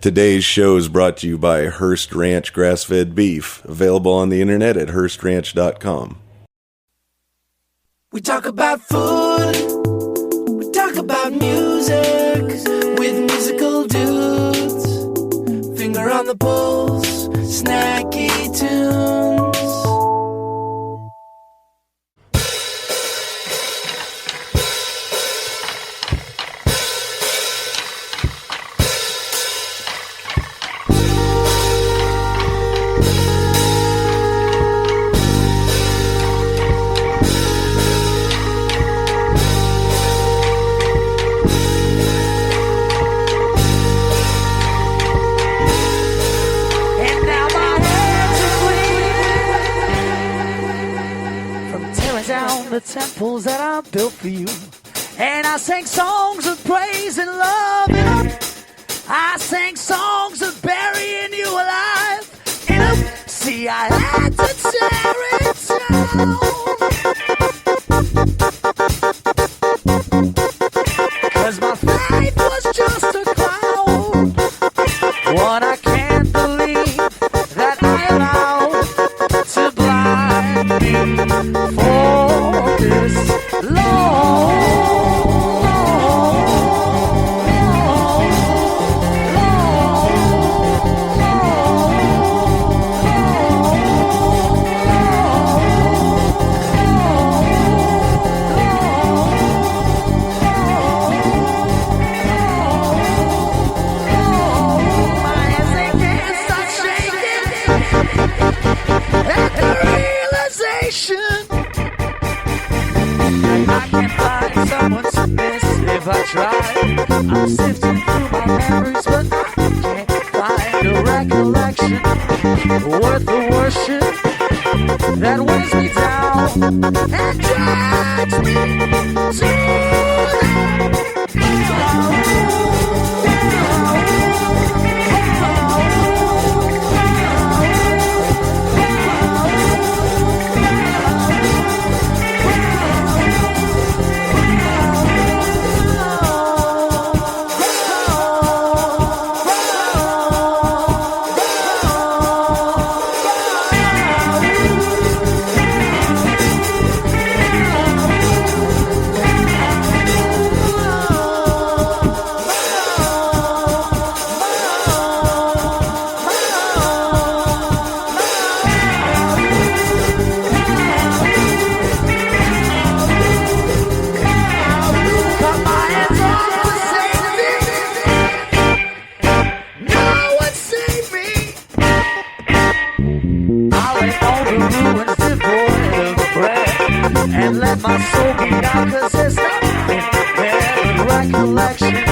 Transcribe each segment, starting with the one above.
Today's show is brought to you by Hearst Ranch Grass-Fed Beef, available on the internet at HearstRanch.com. We talk about food, we talk about music, with musical dudes. Finger on the pulse, Snacky Tunes. The temples that I built for you, and I sang songs of praise and love, and I sang songs of burying you alive, and see, I had to tear it down, 'cause my faith was just a cloud. What I can't believe that I allowed to blind me for this at the realization I can't find someone to miss if I try. I'm sifting through my memories, but I can't find a recollection worth the worship that weighs me down and drags me to and let my soul be out, 'cause there's nothing there but recollections,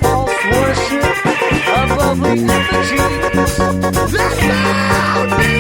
false worship of lovely effigies that found me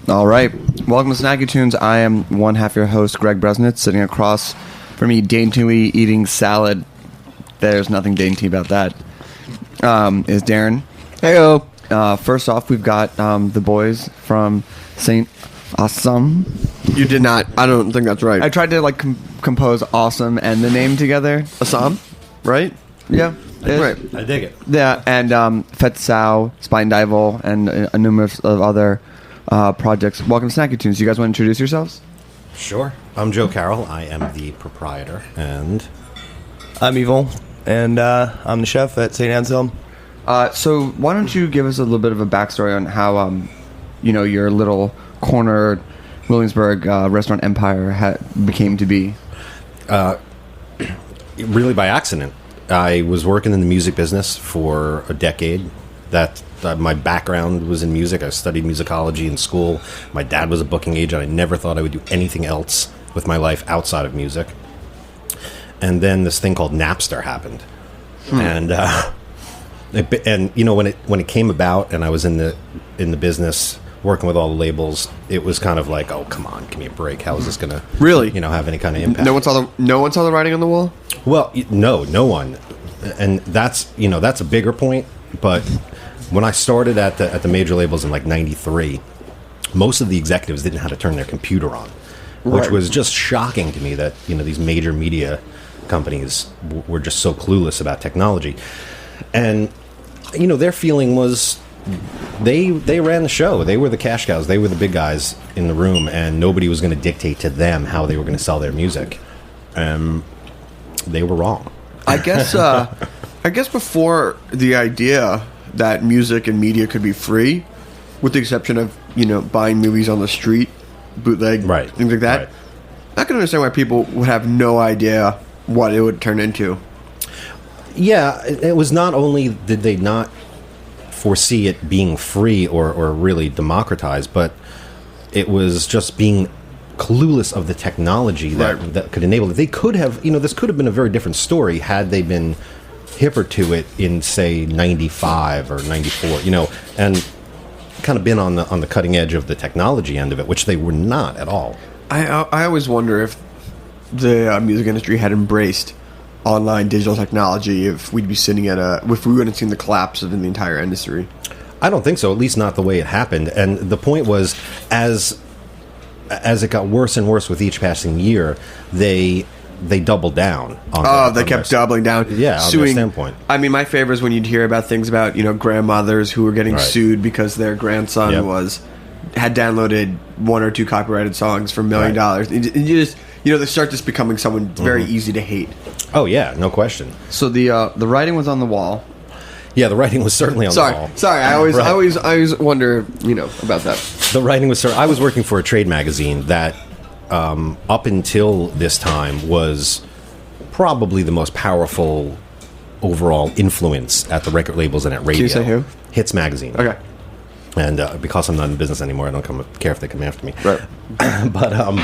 All right, welcome to Snacky Tunes. I am one half your host, Greg Bresnitz. Sitting across from me, daintily eating salad. There's nothing dainty about that. Is Darren. Heyo. First off, we've got the boys from St. Awesome. You did not. I don't think that's right. I tried to like compose awesome and the name together. Assam, right? Yeah. Right. I dig it. Yeah, and Fette Sau, Spine Dival, and a numerous of other projects. Welcome to Snacky Tunes. You guys want to introduce yourselves? Sure. I'm Joe Carroll. I am the proprietor, and I'm Yvonne, and I'm the chef at St. Anselm. So why don't you give us a little bit of a backstory on how your little corner Williamsburg restaurant empire became to be? Really by accident. I was working in the music business for a decade. My background was in music. I studied musicology in school. My dad was a booking agent. I never thought I would do anything else with my life outside of music. And then this thing called Napster happened. And when it came about and I was in the business working with all the labels, it was kind of like, oh, come on, give me a break. How is this going to really, have any kind of impact? No one saw the writing on the wall. Well, no one, and that's a bigger point. But when I started at the major labels in like '93, most of the executives didn't know how to turn their computer on, which was just shocking to me that these major media companies were just so clueless about technology. And their feeling was they ran the show. They were the cash cows. They were the big guys in the room, and nobody was going to dictate to them how they were going to sell their music. They were wrong. I guess before the idea that music and media could be free, with the exception of buying movies on the street, bootleg, things like that, I can understand why people would have no idea what it would turn into. Yeah, it was not only did they not foresee it being free or really democratized, but it was just being clueless of the technology that could enable it. They could have, this could have been a very different story had they been hipper to it in, say, 95 or 94, and kind of been on the cutting edge of the technology end of it, which they were not at all. I always wonder if the music industry had embraced online digital technology, if we'd be sitting if we wouldn't have seen the collapse of the entire industry. I don't think so, at least not the way it happened. And the point was, as it got worse and worse with each passing year, they doubled down on they kept doubling down. Yeah, on their standpoint. I mean, my favorite is when you'd hear about things about, grandmothers who were getting sued because their grandson had downloaded one or two copyrighted songs for $1 million. And you just, they start just becoming someone very easy to hate. Oh, yeah, no question. So the writing was on the wall. Yeah, the writing was certainly on the wall. Sorry, I always wonder, about that. The writing was I was working for a trade magazine that, up until this time, was probably the most powerful overall influence at the record labels and at radio. Can you say who? Hits Magazine. Okay. And because I'm not in business anymore, I don't care if they come after me. Right. But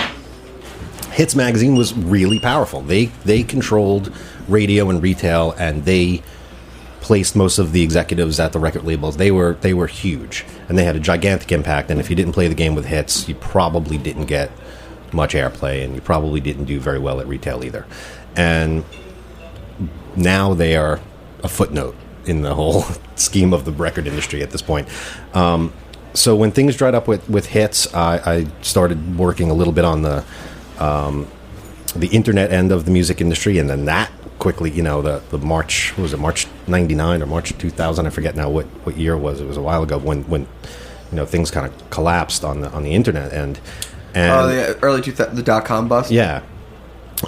Hits Magazine was really powerful. They controlled radio and retail, and they placed most of the executives at the record labels. They were huge, and they had a gigantic impact. And if you didn't play the game with hits, you probably didn't get much airplay, and you probably didn't do very well at retail either. And now they are a footnote in the whole scheme of the record industry at this point. So when things dried up with hits, I started working a little bit on the internet end of the music industry, and then that quickly, the March, what was it, March 99 or March 2000, I forget now what year it was. It was a while ago when things kind of collapsed on the internet and the early 2000, the .com bust. Yeah,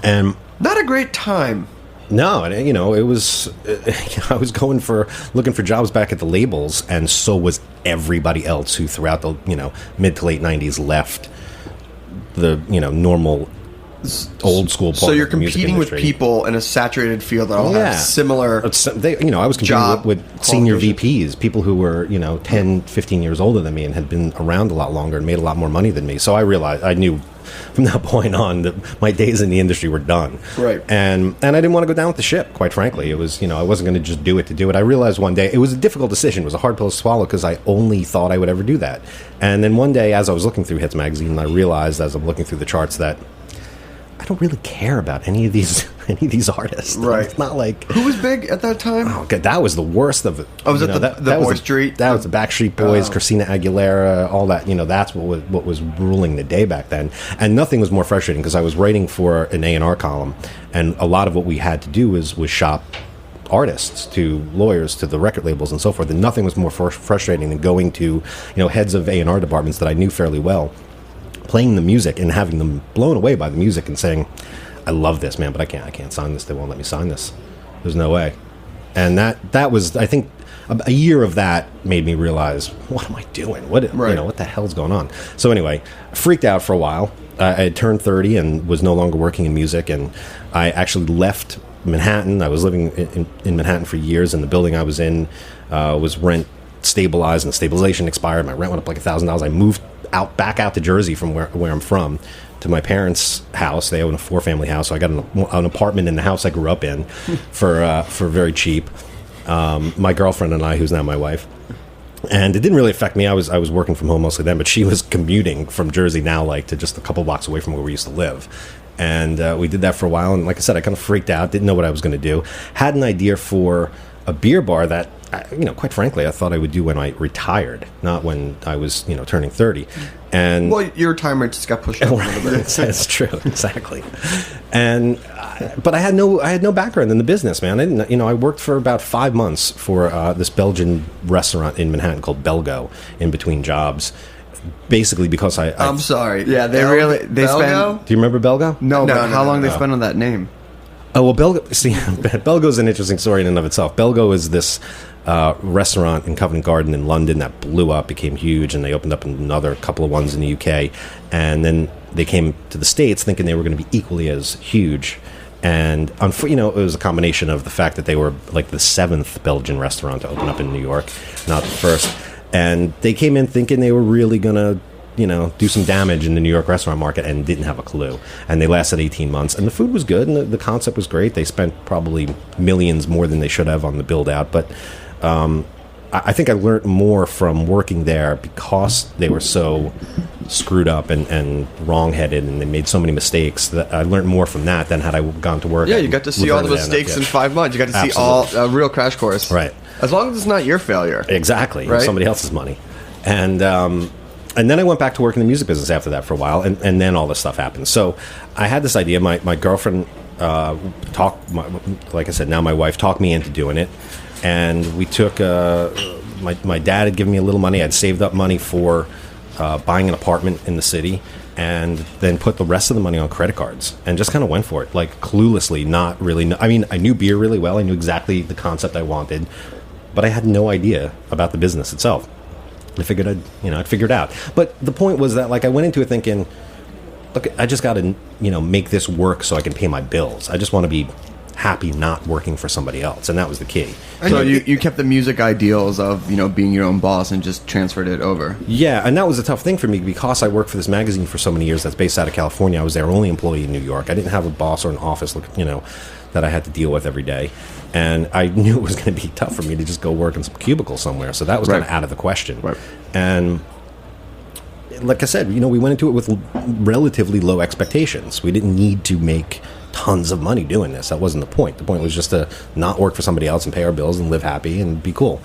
and not a great time. No, and it was. I was looking for jobs back at the labels, and so was everybody else who throughout the mid to late 90s left the normal old school part. So you're of the music competing with industry. people in a saturated field that all have similar. I was competing with senior VPs, people who were 10, 15 years older than me and had been around a lot longer and made a lot more money than me. So I knew from that point on that my days in the industry were done. Right. And I didn't want to go down with the ship, quite frankly. It was I wasn't going to just do it to do it. I realized one day it was a difficult decision. It was a hard pill to swallow because I only thought I would ever do that. And then one day, as I was looking through Hits Magazine, I realized as I'm looking through the charts that I don't really care about any of these artists. Right. It's not like who was big at that time. Oh God, that was the worst of it. Oh, was it the Boy Street? That was the Backstreet Boys, Christina Aguilera, all that. That's what was ruling the day back then. And nothing was more frustrating because I was writing for an A&R column, and a lot of what we had to do was shop artists to lawyers to the record labels and so forth. And nothing was more frustrating than going to heads of A&R departments that I knew fairly well, playing the music and having them blown away by the music and saying, I love this, man, but I can't sign this. They won't let me sign this. There's no way. And that was, I think, a year of that made me realize, what am I doing? What the hell's going on? So anyway, freaked out for a while. I had turned 30 and was no longer working in music, and I actually left Manhattan. I was living in Manhattan for years, and the building I was in was rent stabilized, and the stabilization expired. My rent went up like $1,000. I moved back out to Jersey from where I'm from to my parents' house. They own a 4-family house, so I got an apartment in the house I grew up in for very cheap. My girlfriend and I, who's now my wife. And it didn't really affect me. I was working from home mostly then, but she was commuting from Jersey now, like to just a couple blocks away from where we used to live. And we did that for a while. And like I said, I kind of freaked out, didn't know what I was going to do. Had an idea for a beer bar that, quite frankly, I thought I would do when I retired, not when I was, turning 30. And well, your retirement just got pushed up a little bit. That's true, exactly. And but I had no background in the business, man. I didn't, I worked for about 5 months for this Belgian restaurant in Manhattan called Belgo in between jobs. Basically, because I'm sorry. Yeah, they Belgo? spent. Do you remember Belgo? No, but how long no. they spent on that name? Oh, well, Belgo is an interesting story in and of itself. Belgo is this restaurant in Covent Garden in London that blew up, became huge, and they opened up another couple of ones in the UK. And then they came to the States thinking they were going to be equally as huge. And, it was a combination of the fact that they were like the 7th Belgian restaurant to open up in New York, not the first. And they came in thinking they were really going to do some damage in the New York restaurant market and didn't have a clue. And they lasted 18 months. And the food was good and the concept was great. They spent probably millions more than they should have on the build out. But I think I learned more from working there because they were so screwed up and wrong-headed and they made so many mistakes that I learned more from that than had I gone to work. Yeah, you got to see all the mistakes in 5 months. You got to see all a real crash course. Right. As long as it's not your failure. Exactly. Right? Somebody else's money. And then I went back to work in the music business after that for a while, and then all this stuff happened. So I had this idea. My girlfriend like I said, now my wife talked me into doing it. And we took, my dad had given me a little money. I'd saved up money for buying an apartment in the city, and then put the rest of the money on credit cards and just kind of went for it, like cluelessly, not really. I mean, I knew beer really well. I knew exactly the concept I wanted, but I had no idea about the business itself. I figured I'd figure it out. But the point was that, like, I went into it thinking, look, I just got to, make this work so I can pay my bills. I just want to be happy not working for somebody else, and that was the key. So you kept the music ideals of being your own boss and just transferred it over. Yeah, and that was a tough thing for me because I worked for this magazine for so many years that's based out of California. I was their only employee in New York. I didn't have a boss or an office, that I had to deal with every day, and I knew it was going to be tough for me to just go work in some cubicle somewhere. So that was kind of out of the question. Right. And like I said, we went into it with relatively low expectations. We didn't need to make tons of money doing this. That wasn't the point. The point was just to not work for somebody else and pay our bills and live happy and be cool.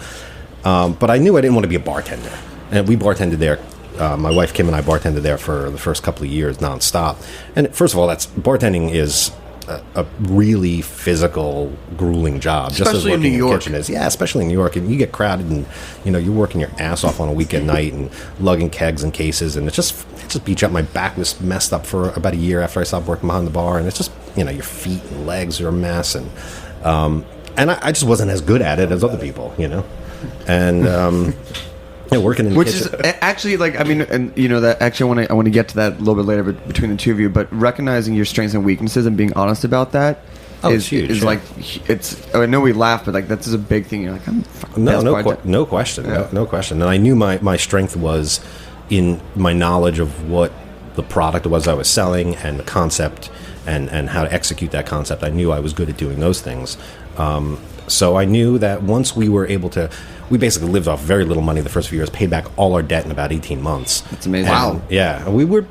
But I knew I didn't want to be a bartender. And we bartended there. My wife Kim and I bartended there for the first couple of years nonstop. And first of all, bartending is a really physical, grueling job. Especially just as working in New York. the kitchen is. Yeah, especially in New York. And you get crowded and, you're working your ass off on a weekend night and lugging kegs and cases. And it just beat you up. My back was messed up for about a year after I stopped working behind the bar. And it's just, your feet and legs are a mess. And I just wasn't as good at it as other people, And... working in the Which kitchen. is actually that actually I want to get to that a little bit later between the two of you, but recognizing your strengths and weaknesses and being honest about that is huge. Is yeah. I know we laugh, but like that's a big thing. You're like, I'm fucking no question, Yeah. no question. And I knew my strength was in my knowledge of what the product was I was selling and the concept and how to execute that concept. I knew I was good at doing those things. So I knew that once we were able to, we basically lived off very little money the first few years, paid back all our debt in about 18 months. That's amazing. Wow. Yeah. We were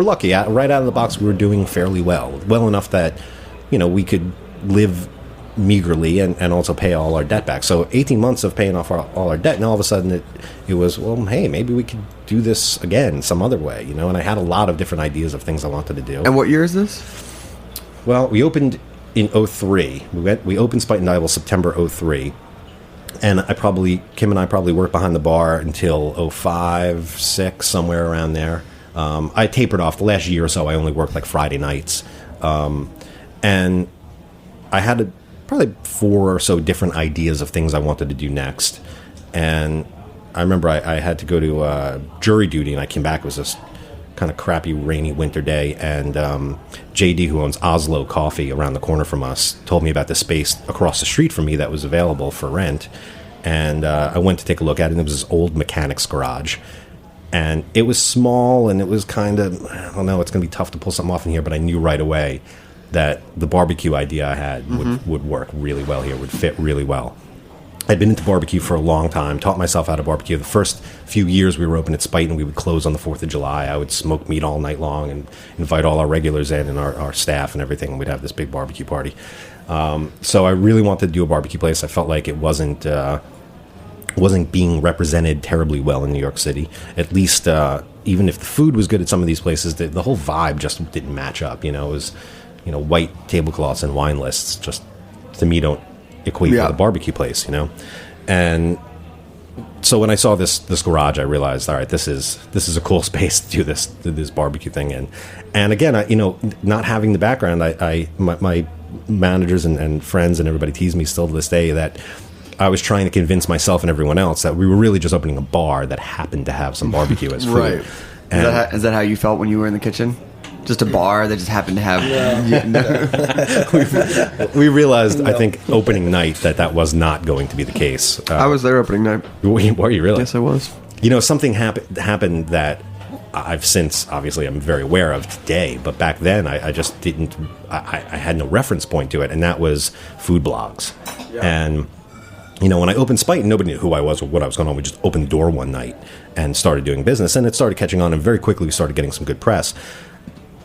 lucky. Right out of the box, we were doing fairly well enough that, we could live meagerly and also pay all our debt back. So 18 months of paying off all our debt, and all of a sudden it was, well, hey, maybe we could do this again some other way, and I had a lot of different ideas of things I wanted to do. And what year is this? Well, we opened in 03. We opened Spite and Dival September 03. And Kim and I probably worked behind the bar until 05, 06, somewhere around there. I tapered off the last year or so. I only worked like Friday nights. And I had probably 4 or so different ideas of things I wanted to do next. And I remember I had to go to jury duty, and I came back. It was this kind of crappy, rainy winter day, and JD, who owns Oslo Coffee around the corner from us, told me about the space across the street from me that was available for rent. And I went to take a look at it, and it was this old mechanic's garage. And it was small, and it was kind of, I don't know, it's going to be tough to pull something off in here, but I knew right away that the barbecue idea I had would work really well here, would fit really well. I'd been into barbecue for a long time, taught myself how to barbecue. The first few years we were open at Spite and we would close on the 4th of July. I would smoke meat all night long and invite all our regulars in and our staff and everything, and we'd have this big barbecue party. So I really wanted to do a barbecue place. I felt like it wasn't being represented terribly well in New York City. At least, even if the food was good at some of these places, the whole vibe just didn't match up. It was, white tablecloths and wine lists just, to me, don't equate with a barbecue place, And so when I saw this garage, I realized, all right, this is a cool space to do this barbecue thing in. And again, not having the background, my managers and friends and everybody tease me still to this day that I was trying to convince myself and everyone else that we were really just opening a bar that happened to have some barbecue as food. Right. Is that how you felt when you were in the kitchen? Just a bar that just happened to have... We realized, I think, opening night that was not going to be the case. I was there opening night. Were you really? Yes, I was. Something happened that I've since, obviously, I'm very aware of today, but back then I just didn't... I had no reference point to it, and that was food blogs. Yeah. And... when I opened Spite, nobody knew who I was or what I was going on. We just opened the door one night and started doing business, and it started catching on, and very quickly we started getting some good press.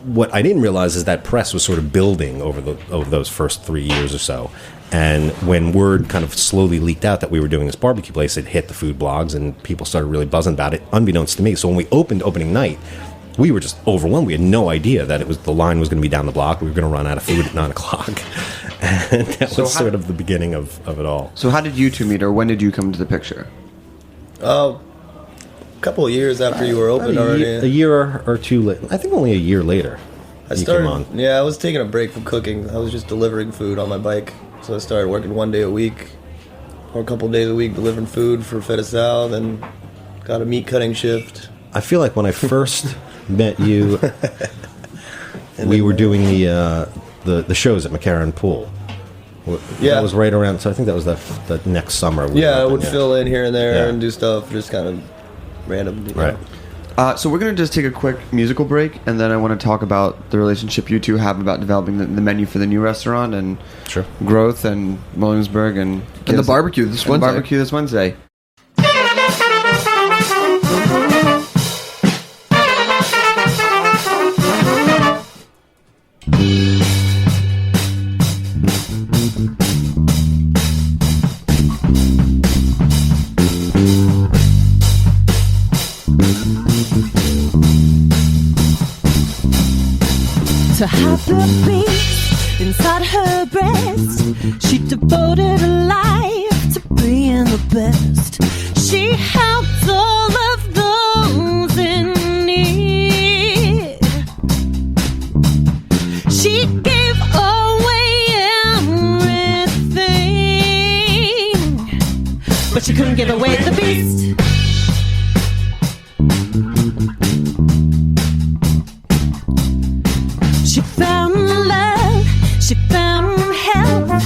What I didn't realize is that press was sort of building over those first 3 years or so. And when word kind of slowly leaked out that we were doing this barbecue place, it hit the food blogs, and people started really buzzing about it, unbeknownst to me. So when we opened opening night, we were just overwhelmed. We had no idea that the line was going to be down the block. We were going to run out of food at 9 o'clock. And that was sort of the beginning of it all. So how did you two meet, or when did you come into the picture? A couple of years after you were open already. A year or two later. I think only a year later. I was taking a break from cooking. I was just delivering food on my bike. So I started working 1 day a week, or a couple of days a week, delivering food for Fette Sau, then got a meat cutting shift. I feel like when I first met you, we were doing the shows at McCarran Pool. Yeah, that was right around. So I think that was the next summer. I would fill in here and there and do stuff, just kind of random. Right. So we're going to just take a quick musical break, and then I want to talk about the relationship you two have about developing the menu for the new restaurant and growth and Williamsburg and the barbecue this Wednesday. To have the beast inside her breast, she devoted her life to being the best. She helped all of those in need. She gave away everything, but she couldn't give away the beast. She found love, she found health.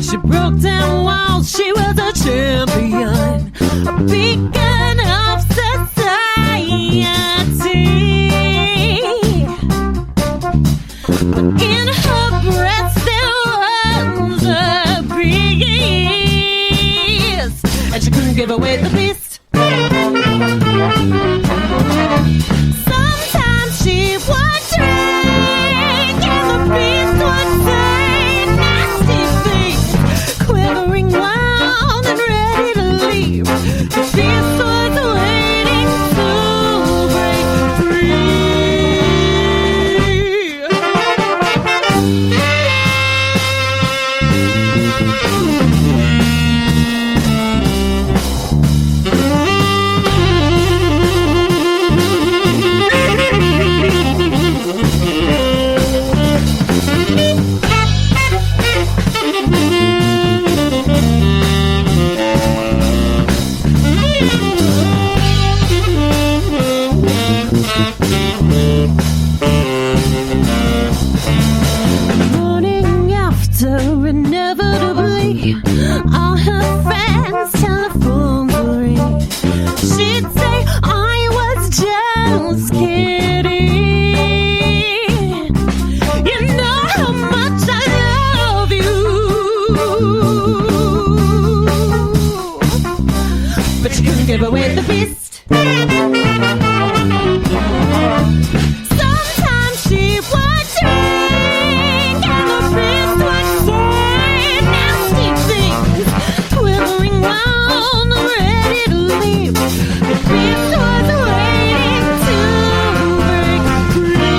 She broke down walls, she was a champion, a beacon of society. But in her breast there was a beast, and she couldn't give away the beast. Sometimes she would drink, and the beast would say nasty things, quivering wild and ready to leave. The beast was waiting to break free. give away the beast. Sometimes she would drink and the beast would say nasty things, quivering round, ready to leave. The beast was waiting to break free.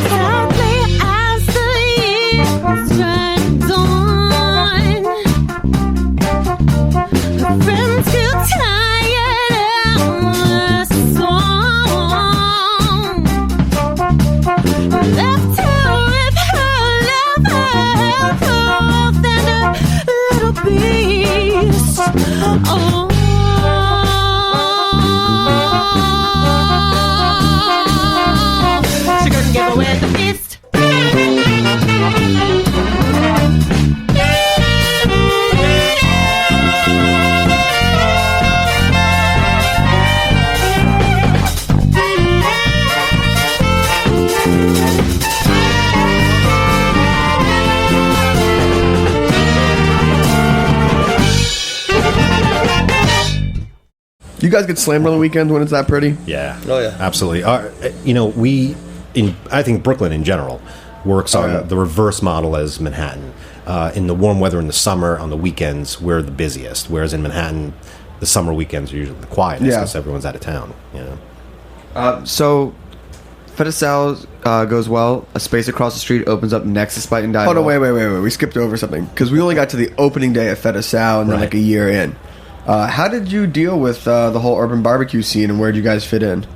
Sadly, as the years dragged on, her friends grew tired of the song. Left her with her lover, her wolf and a little beast. She couldn't give away the beast. You guys get slammed on the weekends when it's that pretty? Yeah. Oh, yeah. Absolutely. I think Brooklyn in general works on the reverse model as Manhattan. In the warm weather in the summer, on the weekends, we're the busiest. Whereas in Manhattan, the summer weekends are usually the quietest because everyone's out of town. You know? So, Fette Sau goes well. A space across the street opens up next to Spite and Dive. Hold on, wait. We skipped over something because we only got to the opening day of Fette Sau and then like a year in. How did you deal with the whole urban barbecue scene, and where did you guys fit in?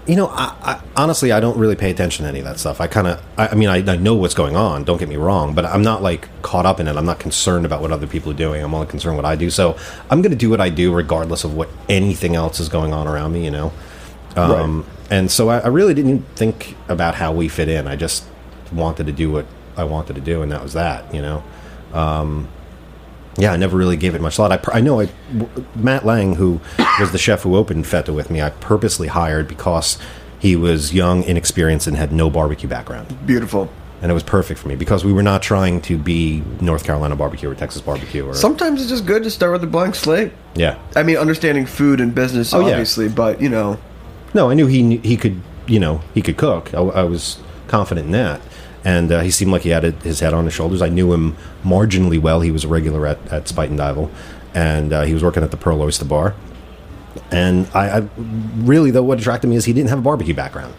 You know, I honestly, I don't really pay attention to any of that stuff. I know what's going on, don't get me wrong, but I'm not, like, caught up in it. I'm not concerned about what other people are doing. I'm only concerned what I do. So I'm going to do what I do regardless of what anything else is going on around me, you know? Right. And so I really didn't think about how we fit in. I just wanted to do what I wanted to do, and that was that, you know? Yeah, I never really gave it much thought. I know Matt Lang, who was the chef who opened Fette with me, I purposely hired because he was young, inexperienced, and had no barbecue background. Beautiful. And it was perfect for me because we were not trying to be North Carolina barbecue or Texas barbecue. Sometimes it's just good to start with a blank slate. Yeah. I mean, understanding food and business, obviously, but, you know. No, I knew he could, you know, he could cook. I was confident in that. And he seemed like he had his head on his shoulders. I knew him marginally well. He was a regular at Spite and Dive, and he was working at the Pearl Oyster Bar. And I really, though, what attracted me is he didn't have a barbecue background.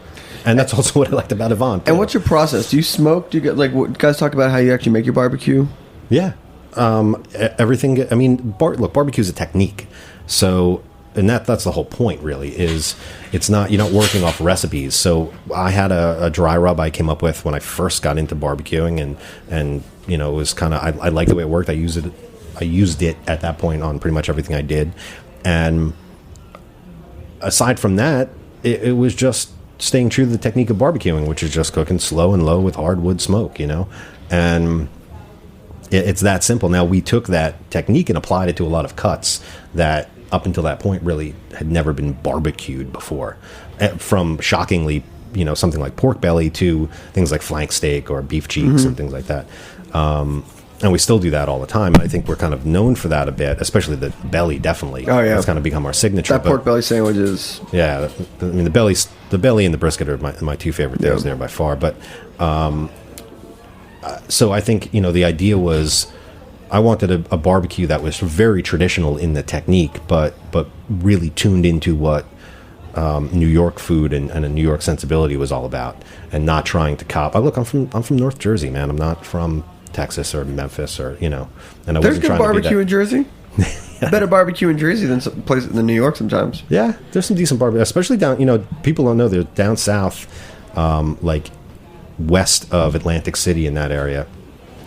And that's also what I liked about Yvonne. And what's your process? Do you smoke? Do you get, like, what, guys talk about how you actually make your barbecue? Yeah. Everything, I mean, look, barbecue is a technique. So... And that's the whole point, really, is you're not working off recipes. So I had a dry rub I came up with when I first got into barbecuing, and you know, it was kind of, I liked the way it worked. I used it at that point on pretty much everything I did. And aside from that, it was just staying true to the technique of barbecuing, which is just cooking slow and low with hardwood smoke, you know? And it's that simple. Now, we took that technique and applied it to a lot of cuts that up until that point really had never been barbecued before, from shockingly, you know, something like pork belly to things like flank steak or beef cheeks and things like that. And we still do that all the time. And I think we're kind of known for that a bit, especially the belly, definitely. Oh, yeah. It's kind of become our signature. That pork belly sandwich is... Yeah. I mean, the belly and the brisket are my two favorite things there by far. But so I think, you know, the idea was I wanted a barbecue that was very traditional in the technique, but really tuned into what New York food and a New York sensibility was all about, and not trying to cop. I'm from North Jersey, man. I'm not from Texas or Memphis or, you know. And there's good barbecue in Jersey. Better barbecue in Jersey than some places in New York sometimes. Yeah, there's some decent barbecue, especially down. You know, people don't know they're down south, like west of Atlantic City in that area.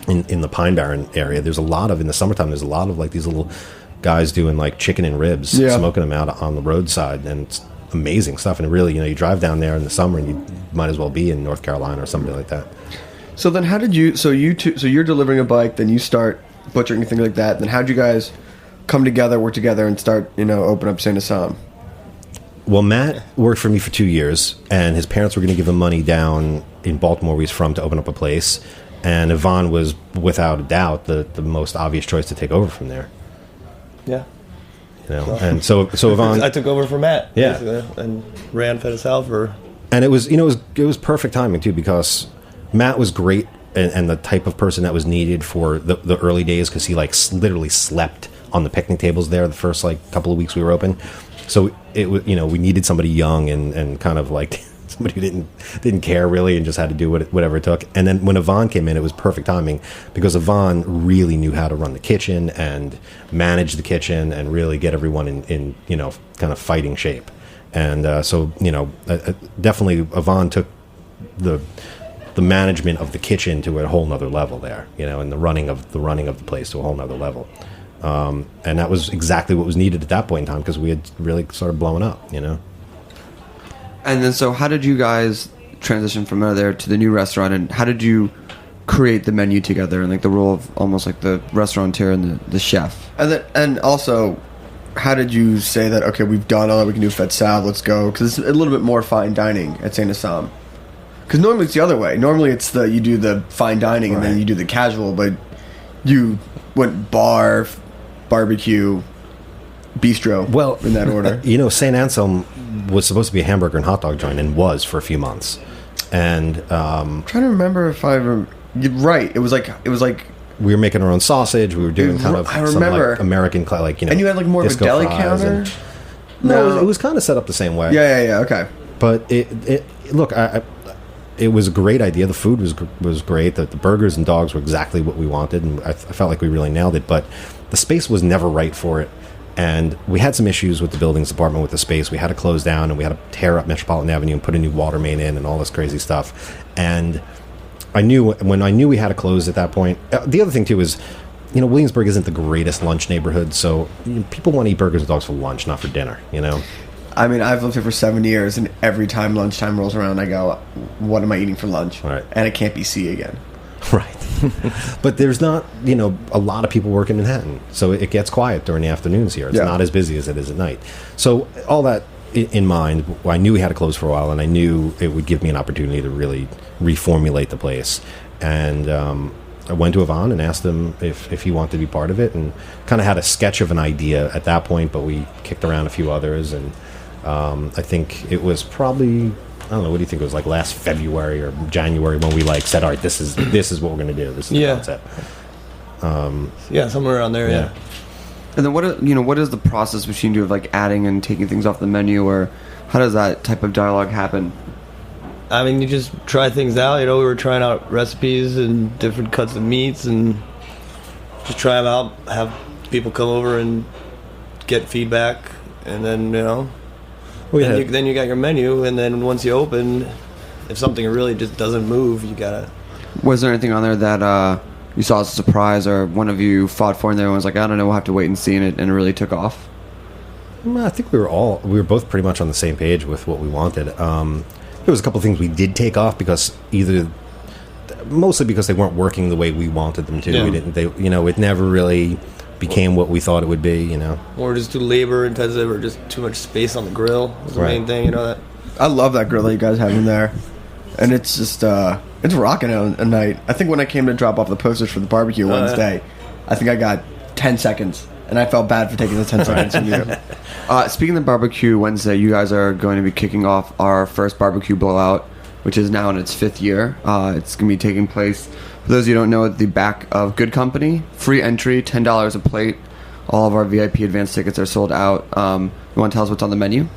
in the Pine Barren area. There's a lot of, in the summertime, there's a lot of like these little guys doing like chicken and ribs, smoking them out on the roadside, and it's amazing stuff. And it really, you drive down there in the summer and you might as well be in North Carolina or something like that. So then how did you, so you're delivering a bike, then you start butchering and things like that. Then how'd you guys come together, work together, and start, open up Fette Sau? Well, Matt worked for me for 2 years, and his parents were going to give him money down in Baltimore, where he's from, to open up a place. And Yvonne was, without a doubt, the most obvious choice to take over from there. Yeah. And so Yvonne, I took over for Matt. Yeah. And ran Fette Sau for. And it was, it was perfect timing too, because Matt was great and the type of person that was needed for the early days, because he literally slept on the picnic tables there the first couple of weeks we were open. So it was, we needed somebody young and kind of like somebody who didn't care really and just had to do whatever it took. And then when Yvonne came in, it was perfect timing, because Yvonne really knew how to run the kitchen and manage the kitchen and really get everyone in kind of fighting shape. And definitely Yvonne took the management of the kitchen to a whole nother level there, and the running of the place to a whole nother level. And that was exactly what was needed at that point in time, because we had really started blowing up, And then, so how did you guys transition from there to the new restaurant, and how did you create the menu together and the role of almost like the restaurateur and the chef? And also, how did you say that, okay, we've done all that we can do Fette Sau, let's go? Because it's a little bit more fine dining at Fette Sau. Because normally it's the other way. Normally it's you do the fine dining and then you do the casual, but you went bar, barbecue, bistro, in that order. St. Anselm was supposed to be a hamburger and hot dog joint, and was for a few months. And I'm trying to remember if you're right. It was like we were making our own sausage. We were doing kind of I remember some American and you had more of a deli counter. No, it was kind of set up the same way. Yeah. Okay. But it was a great idea. The food was great. The burgers and dogs were exactly what we wanted, and I felt like we really nailed it. But the space was never right for it, and we had some issues with the buildings department with the space. We had to close down, and we had to tear up Metropolitan Avenue and put a new water main in and all this crazy stuff. And when I knew we had to close at that point. The other thing too is, Williamsburg isn't the greatest lunch neighborhood, so people want to eat burgers and dogs for lunch, not for dinner. I mean, I've lived here for 7 years, and every time lunchtime rolls around, I go, what am I eating for lunch? Right. And it can't be C again. Right. But there's not, a lot of people work in Manhattan, so it gets quiet during the afternoons here. It's not as busy as it is at night. So all that in mind, I knew we had to close for a while, and I knew it would give me an opportunity to really reformulate the place. And I went to Yvonne and asked him if he wanted to be part of it, and kind of had a sketch of an idea at that point, but we kicked around a few others, and I think it was probably, I don't know, what do you think it was, last February or January, when we said, all right, this is what we're going to do. This is the concept. Somewhere around there. Yeah. And then what is the process between you of adding and taking things off the menu, or how does that type of dialogue happen? I mean, you just try things out. We were trying out recipes and different cuts of meats, and just try them out. Have people come over and get feedback, and then then you got your menu, and then once you open, if something really just doesn't move, you gotta. Was there anything on there that you saw as a surprise, or one of you fought for, and the other one was like, I don't know, we'll have to wait and see, and it really took off? I think we were both pretty much on the same page with what we wanted. There was a couple of things we did take off because mostly because they weren't working the way we wanted them to. Yeah. It never really became what we thought it would be, Or just too labor intensive, or just too much space on the grill was the main thing, that. I love that grill that you guys have in there, and it's just it's rocking out at night. I think when I came to drop off the posters for the barbecue Wednesday, I think I got 10 seconds, and I felt bad for taking the 10 seconds from you. Speaking of barbecue Wednesday, you guys are going to be kicking off our first barbecue blowout, which is now in its 5th year. It's going to be taking place, for those of you who don't know, at the back of Good Company. Free entry, $10 a plate. All of our VIP advance tickets are sold out. You want to tell us what's on the menu?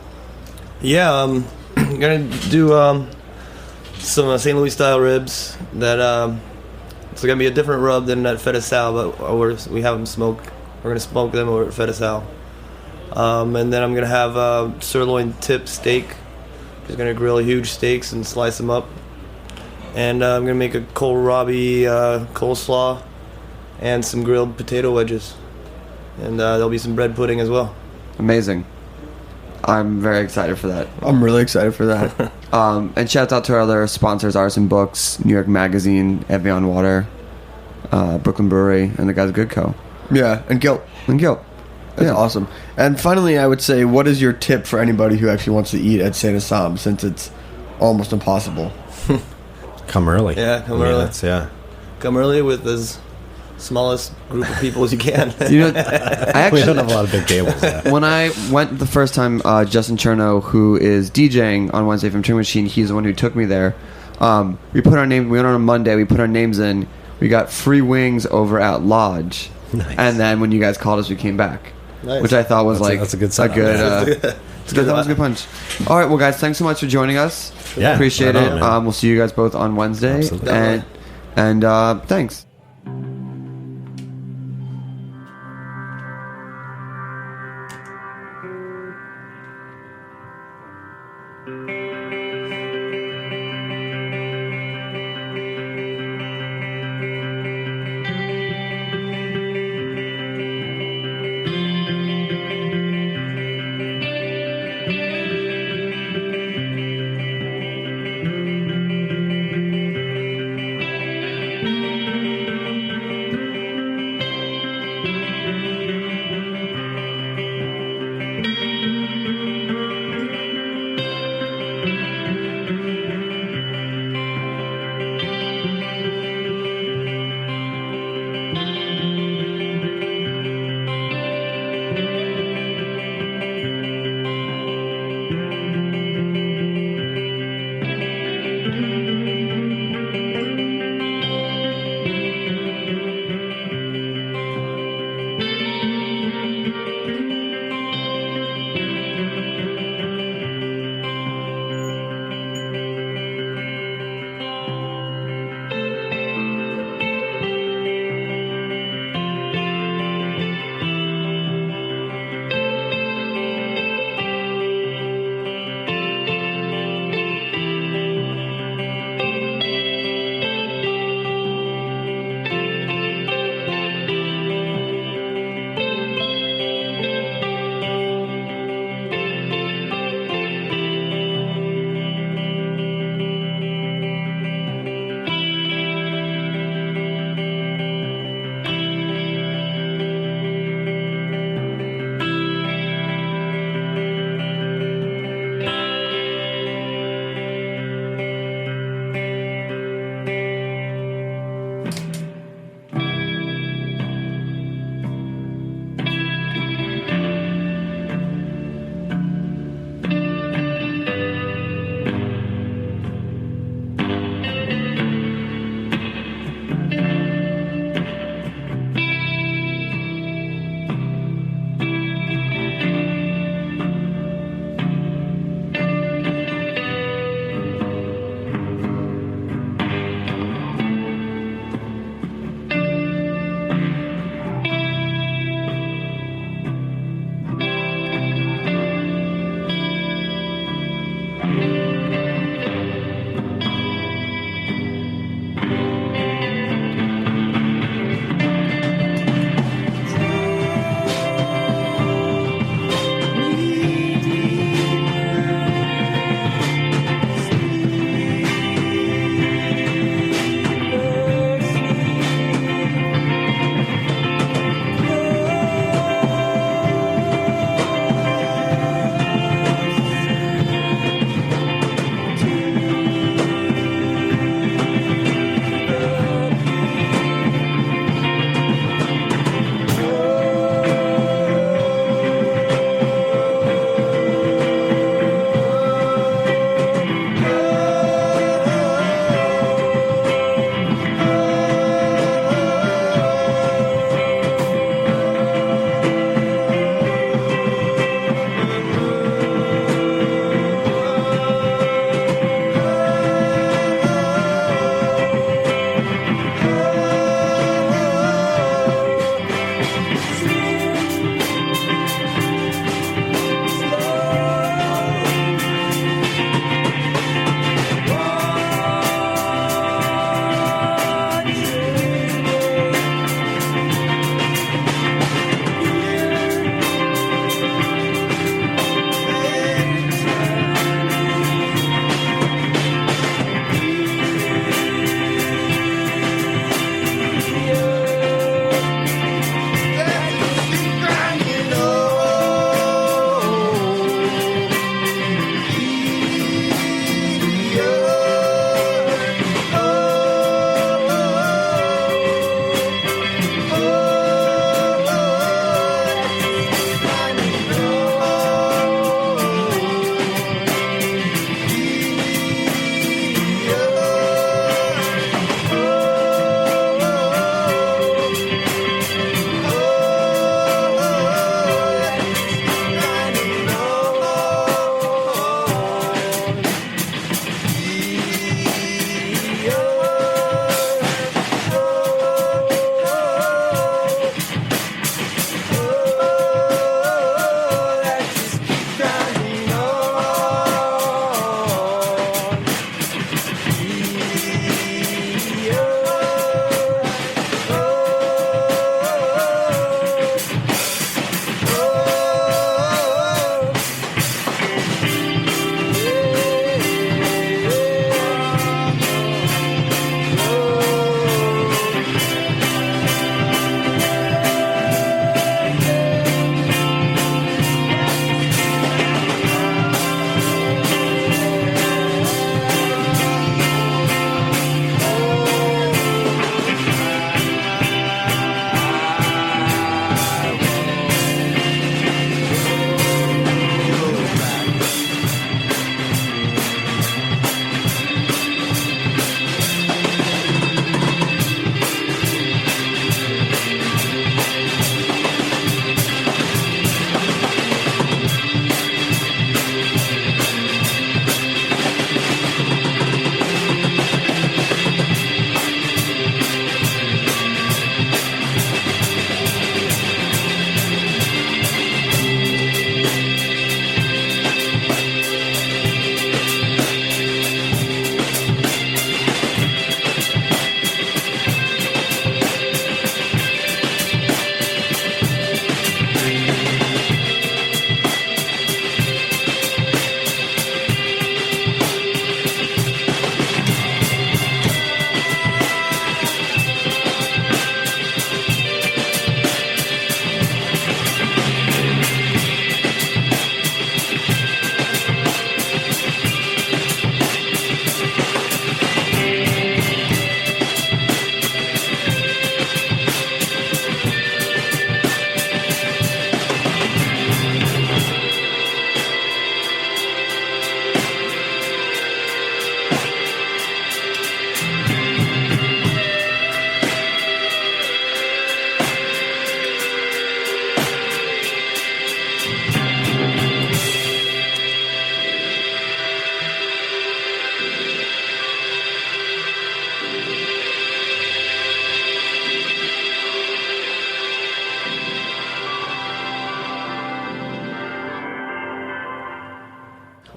Yeah, I'm going to do some St. Louis style ribs. That it's going to be a different rub than at Fette Sau, but we have them smoked. We're going to smoke them over at Fette Sau. And then I'm going to have sirloin tip steak. Just going to grill huge steaks and slice them up. And I'm going to make a kohlrabi coleslaw and some grilled potato wedges. And there'll be some bread pudding as well. Amazing. I'm very excited for that. I'm really excited for that. And shout out to our other sponsors, Artisan Books, New York Magazine, Evian Water, Brooklyn Brewery, and the guys at Good Co. Yeah, and Guilt. And Guilt. That's awesome. And finally, I would say, what is your tip for anybody who actually wants to eat at Fette Sau, since it's almost impossible? Come early. Yeah, come early. Yeah. Come early with as smallest group of people as you can. You know, I We actually don't have a lot of big tables. Yeah. when I went the first time, Justin Cherno, who is DJing on Wednesday from Tree Machine, he's the one who took me there. We put our name. We went on a Monday. We put our names in. We got free wings over at Lodge, Nice. and then when you guys called us, we came back, Nice. which I thought was That's a good setup. That was a good punch. All right, well, guys, thanks so much for joining us. Yeah, Appreciate right it. on, man. We'll see you guys both on Wednesday, Absolutely. and thanks.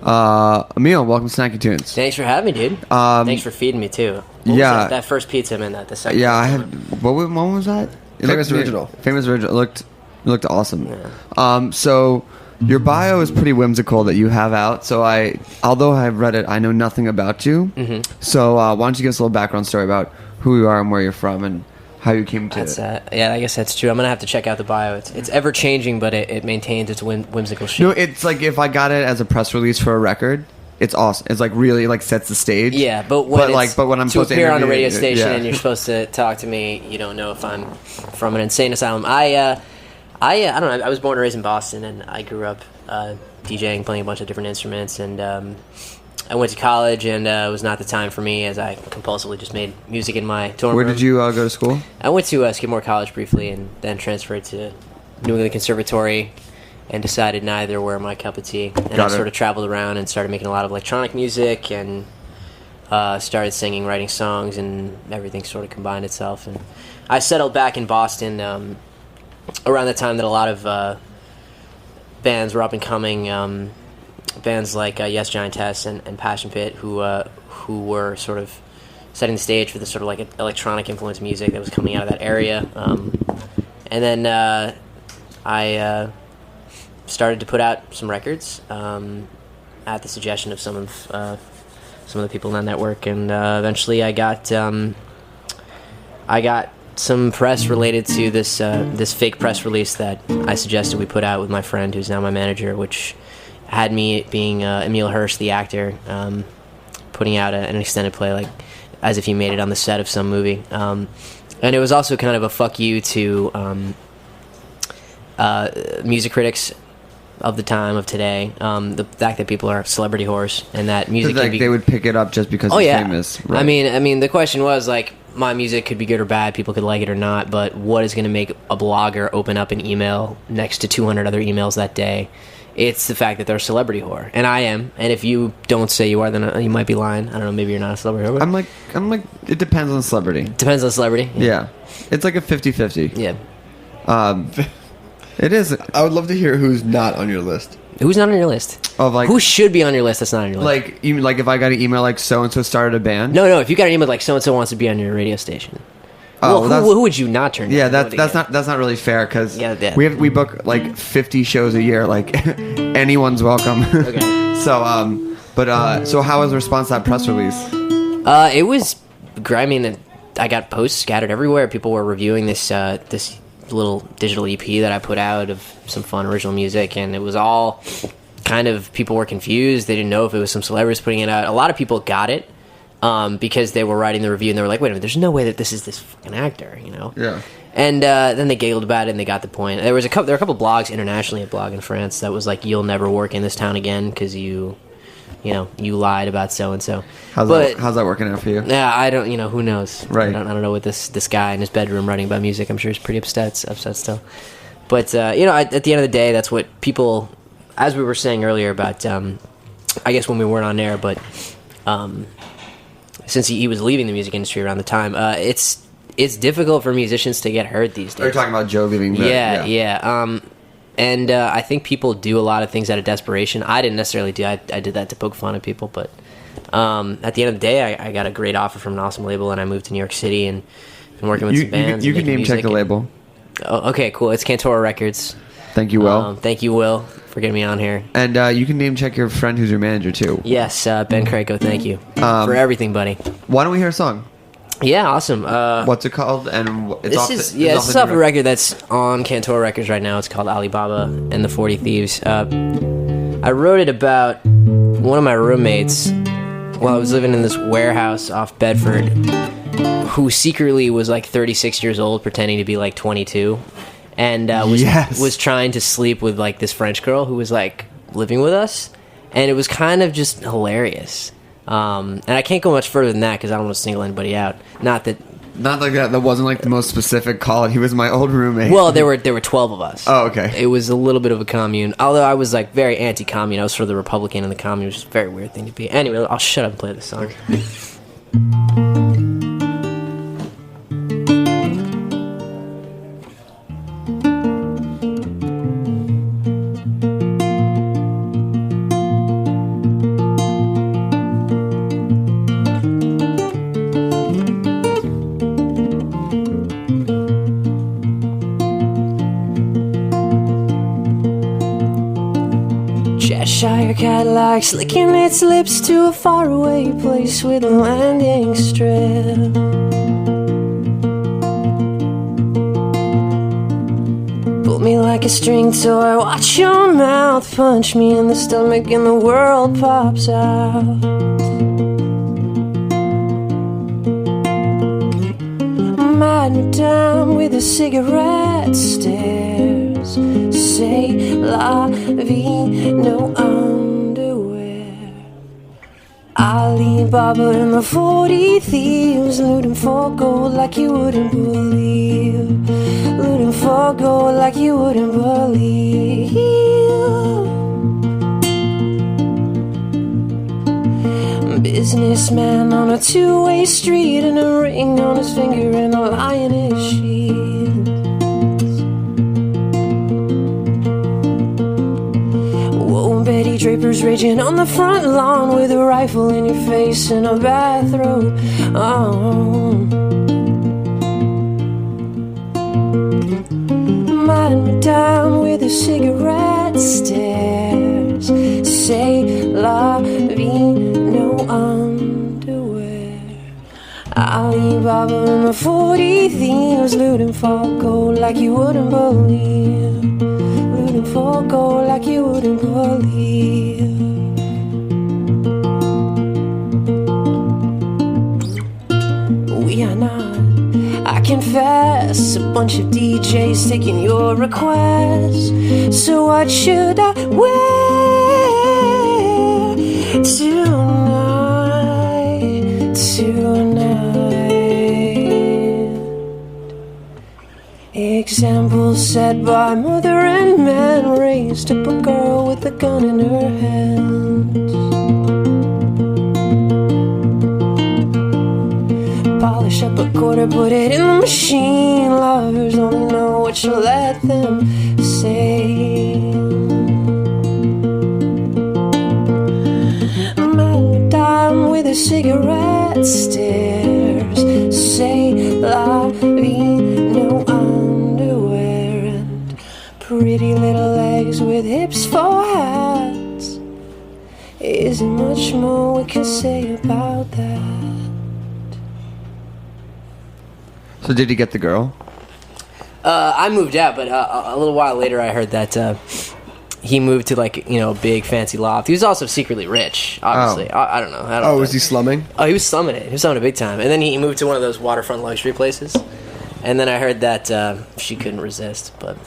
Emil, welcome to Snacky Tunes. Thanks for having me, dude. Thanks for feeding me too. What was that first pizza in that. The second. Yeah, I had. What was that? Famous Original. Famous Original. It looked awesome. Yeah. So your bio is pretty whimsical that you have out. So although I've read it, I know nothing about you. Mm-hmm. So why don't you give us a little background story about who you are and where you're from and how you came to it. Yeah, I guess that's true. I'm gonna have to check out the bio. It's ever changing, but it maintains its whimsical shit. No, it's like if I got it as a press release for a record, it's awesome. It's like really like sets the stage. Yeah, but when I'm supposed to appear on a radio station and you're supposed to talk to me, you don't know if I'm from an insane asylum. I don't know. I was born and raised in Boston, and I grew up DJing, playing a bunch of different instruments, and I went to college, and it was not the time for me, as I compulsively just made music in my dorm room. Where did you go to school? I went to Skidmore College briefly, and then transferred to New England Conservatory, and decided neither were my cup of tea. And I sort of traveled around and started making a lot of electronic music, and started singing, writing songs, and everything sort of combined itself. And I settled back in Boston around the time that a lot of bands were up and coming. Bands like Yes Giantess and Passion Pit, who were sort of setting the stage for the sort of like electronic influenced music that was coming out of that area. And then I started to put out some records at the suggestion of some of the people in that network, and eventually I got some press related to this fake press release that I suggested we put out with my friend, who's now my manager, which had me being Emil Hirsch, the actor, putting out an extended play, like as if he made it on the set of some movie. And it was also kind of a fuck you to music critics of the time, of today. The fact that people are celebrity whores, and that music they would pick it up just because it's famous. Right. I mean, the question was like, my music could be good or bad, people could like it or not, but what is going to make a blogger open up an email next to 200 other emails that day? It's the fact that they're a celebrity whore, and I am. And if you don't say you are, then you might be lying. I don't know. Maybe you're not a celebrity whore. I'm like. It depends on the celebrity. Depends on the celebrity. Yeah, it's like a 50-50. Yeah. It is. I would love to hear who's not on your list. Who's not on your list? Of like, who should be on your list that's not on your list? Like, even like if I got an email like so and so started a band. No. If you got an email like so and so wants to be on your radio station. Well, who would you not turn down? Yeah, that's not really fair, because we book like 50 shows a year. Like anyone's welcome. Okay. So how was the response to that press release? It was. I mean, I got posts scattered everywhere. People were reviewing this little digital EP that I put out of some fun original music, and it was all kind of, people were confused. They didn't know if it was some celebrities putting it out. A lot of people got it. Because they were writing the review and they were like, wait a minute, there's no way that this is this fucking actor, you know? Yeah. And then they giggled about it and they got the point. There were a couple blogs internationally, a blog in France that was like, you'll never work in this town again because you lied about so and so. How's that working out for you? Yeah, I don't. Who knows? Right. I don't know what this guy in his bedroom writing about music. I'm sure he's pretty upset still. But at the end of the day, that's what people, as we were saying earlier about, I guess when we weren't on air, but. Since he was leaving the music industry around the time, it's difficult for musicians to get heard these days. Are you talking about Joe leaving? Yeah. And I think people do a lot of things out of desperation. I didn't necessarily do. I did that to poke fun at people, but at the end of the day, I got a great offer from an awesome label, and I moved to New York City and been working with some bands. You can name check the label. Oh, okay, cool. It's Cantora Records. Thank you, Will. Thank you, Will, for getting me on here. And you can name check your friend who's your manager, too. Yes, Ben Craco, thank you for everything, buddy. Why don't we hear a song? Yeah, awesome. What's it called? And this is off a record that's on Cantora Records right now. It's called Alibaba and the 40 Thieves. I wrote it about one of my roommates while I was living in this warehouse off Bedford, who secretly was like 36 years old, pretending to be like 22. And was trying to sleep with like this French girl who was like living with us, and it was kind of just hilarious. And I can't go much further than that because I don't want to single anybody out. Not like that. That wasn't like the most specific call. He was my old roommate. Well, there were 12 of us. Oh, okay. It was a little bit of a commune. Although I was like very anti-commune. I was sort of the Republican in the commune, which is a very weird thing to be. Anyway, I'll shut up and play this song. Cheshire Cadillac slicking its lips to a faraway place with a landing strip. Pull me like a string toy, watch your mouth punch me in the stomach and the world pops out. Madame with a cigarette stares. Say la vie, no underwear. Alibaba and the 40 thieves looting for gold like you wouldn't believe. Looting for gold like you wouldn't believe. Businessman on a two-way street and a ring on his finger and a lion in his sheath. Whoa, Betty Draper's raging on the front lawn with a rifle in your face and a bathrobe. Oh. Madame with a cigarette stares. Say la vie, no underwear. Alibaba and the 40 thieves looting for gold like you wouldn't believe. Looting for gold like you wouldn't believe. We are not, I confess, a bunch of DJs taking your requests. So what should I wear tonight? Example set by mother and man raised up a girl with a gun in her hands. Polish up a quarter, put it in the machine. Lovers only know what you let them say. Madame with a cigarette stares. Say la vie, no underwear. And pretty little legs with hips for hats. Isn't much more we can say about that. So did he get the girl? I moved out, but a little while later I heard that he moved to like, you know, a big fancy loft. He was also secretly rich, obviously. Oh. I don't know. Was he slumming? Oh, he was slumming it. He was slumming it big time. And then he moved to one of those waterfront luxury places. And then I heard that she couldn't resist, but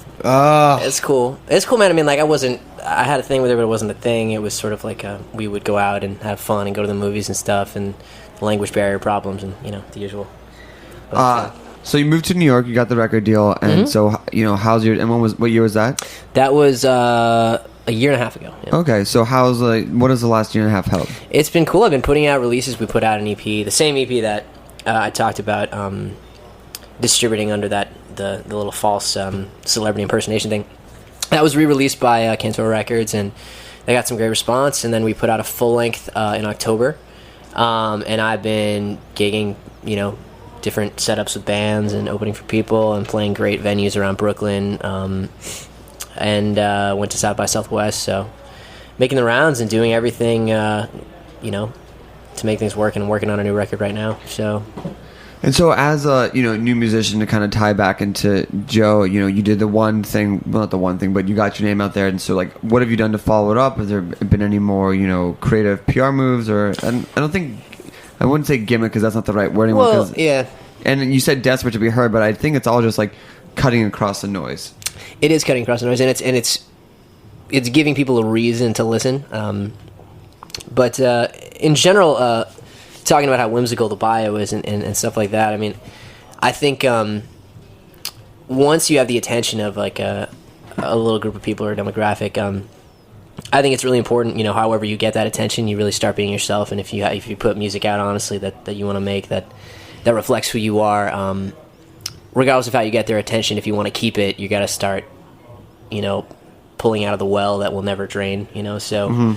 it's cool. It's cool, man. I mean, like, I had a thing with her, but it wasn't a thing. It was sort of like we would go out and have fun and go to the movies and stuff, and language barrier problems and, you know, the usual. But, so you moved to New York, you got the record deal, and so, you know, how's your, and what year was that? That was a year and a half ago. Yeah. Okay, so what has the last year and a half held? It's been cool. I've been putting out releases. We put out an EP, the same EP that I talked about distributing under the little false celebrity impersonation thing. That was re-released by Cantor Records, and they got some great response. And then we put out a full length in October, and I've been gigging, you know, different setups with bands and opening for people and playing great venues around Brooklyn, and went to South by Southwest. So making the rounds and doing everything, you know, to make things work, and working on a new record right now. So. And so as a, you know, new musician, to kind of tie back into Joe, you know, you did the one thing, well, not the one thing, but you got your name out there. And so, like, what have you done to follow it up? Has there been any more, you know, creative PR moves? Or, and I wouldn't say gimmick because that's not the right word anymore. Well, yeah. And you said desperate to be heard, but I think it's all just like cutting across the noise. It is cutting across the noise, and it's giving people a reason to listen. But in general, talking about how whimsical the bio is and stuff like that, I mean, I think once you have the attention of like a little group of people or a demographic, I think it's really important, you know, however you get that attention, you really start being yourself. And if you put music out honestly that you want to make that reflects who you are, regardless of how you get their attention, if you want to keep it, you got to start, you know, pulling out of the well that will never drain, you know. So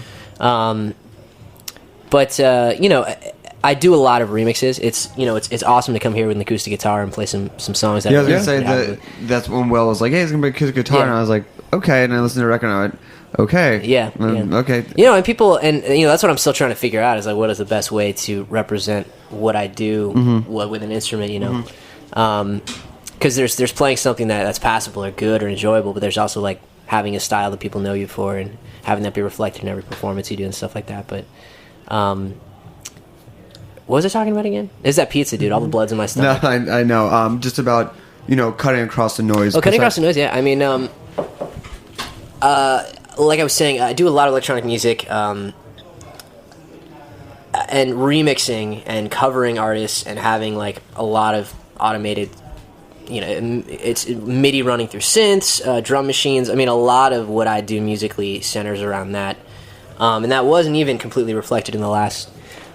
but you know, I do a lot of remixes. It's, you know, it's awesome to come here with an acoustic guitar and play some songs. That I was gonna say that's when Will was like, "Hey, it's gonna be acoustic guitar," and I was like, okay, and I listen to a record and I went, okay. Yeah, okay. You know, and people, and you know, that's what I'm still trying to figure out is like, what is the best way to represent what I do with an instrument, you know? Because there's playing something that's passable or good or enjoyable, but there's also like having a style that people know you for and having that be reflected in every performance you do and stuff like that. But what was I talking about again? It's that pizza, dude. All the blood's in my stomach. No, I know. Just about, you know, cutting across the noise. Oh, cutting across the noise, yeah. I mean, like I was saying, I do a lot of electronic music, and remixing and covering artists and having like a lot of automated, you know, it's MIDI running through synths, drum machines. I mean, a lot of what I do musically centers around that, and that wasn't even completely reflected in the last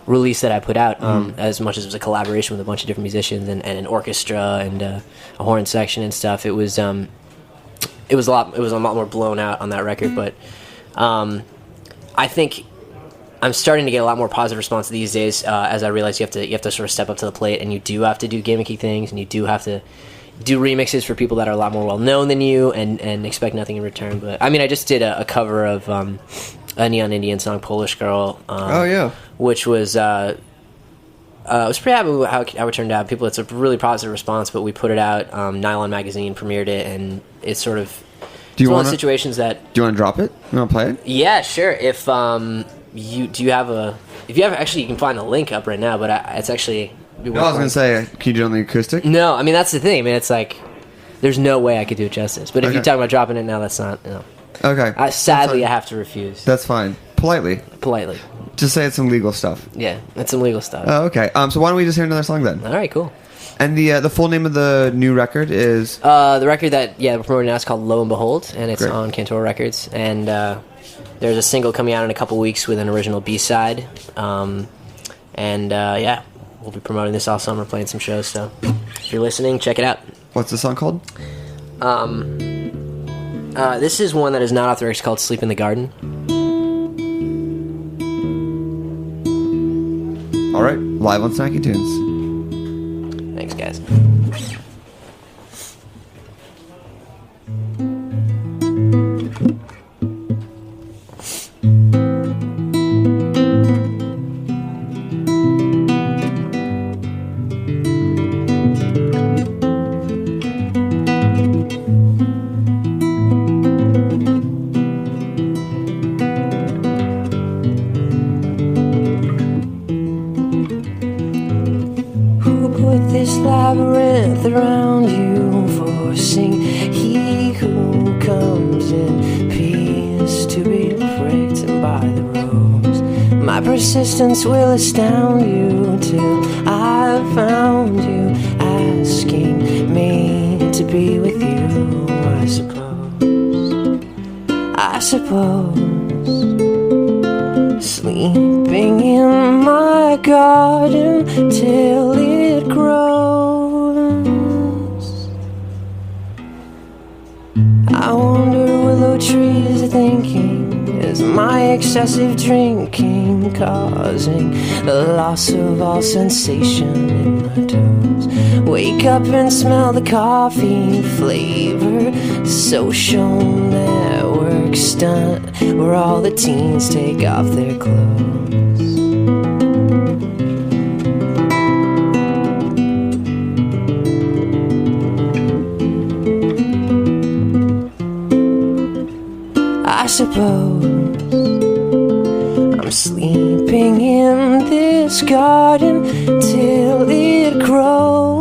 release that I put out, as much as it was a collaboration with a bunch of different musicians and an orchestra and a horn section and stuff. It was a lot more blown out on that record, but I think I'm starting to get a lot more positive response these days, as I realize you have to sort of step up to the plate, and you do have to do gimmicky things, and you do have to do remixes for people that are a lot more well known than you, and expect nothing in return. But I mean, I just did a cover of a Neon Indian song, Polish Girl. Which was I was pretty happy with how it turned out. It's a really positive response, but we put it out. Nylon Magazine premiered it, and it's sort of one of the situations that. Do you want to drop it? You want to play it? Yeah, sure. If you can find the link up right now, but it's actually. No, I was gonna say, can you do it on the acoustic? No, I mean that's the thing. I mean, it's like there's no way I could do it justice. But if you talk about dropping it now, that's not. You know. Okay. Sadly, I have to refuse. That's fine. Politely. Just say it's some legal stuff. Yeah, it's some legal stuff. Oh, okay. So why don't we just hear another song then? All right, cool. And the full name of the new record is? The record that we're promoting now is called Lo and Behold, and it's on Cantor Records. And there's a single coming out in a couple weeks with an original B-side. We'll be promoting this all summer, playing some shows. So if you're listening, check it out. What's the song called? This is one that is not off the record. It's called Sleep in the Garden. All right, live on Snacky Tunes. Thanks, guys. Labyrinth around you, forcing he who comes in peace to be frightened by the rose. My persistence will astound you till I've found you, asking me to be with you. I suppose sleeping in my garden till it grows. I wonder willow trees are thinking, is my excessive drinking causing the loss of all sensation in my toes? Wake up and smell the coffee flavor, social network stunt where all the teens take off their clothes. I suppose I'm sleeping in this garden till it grows.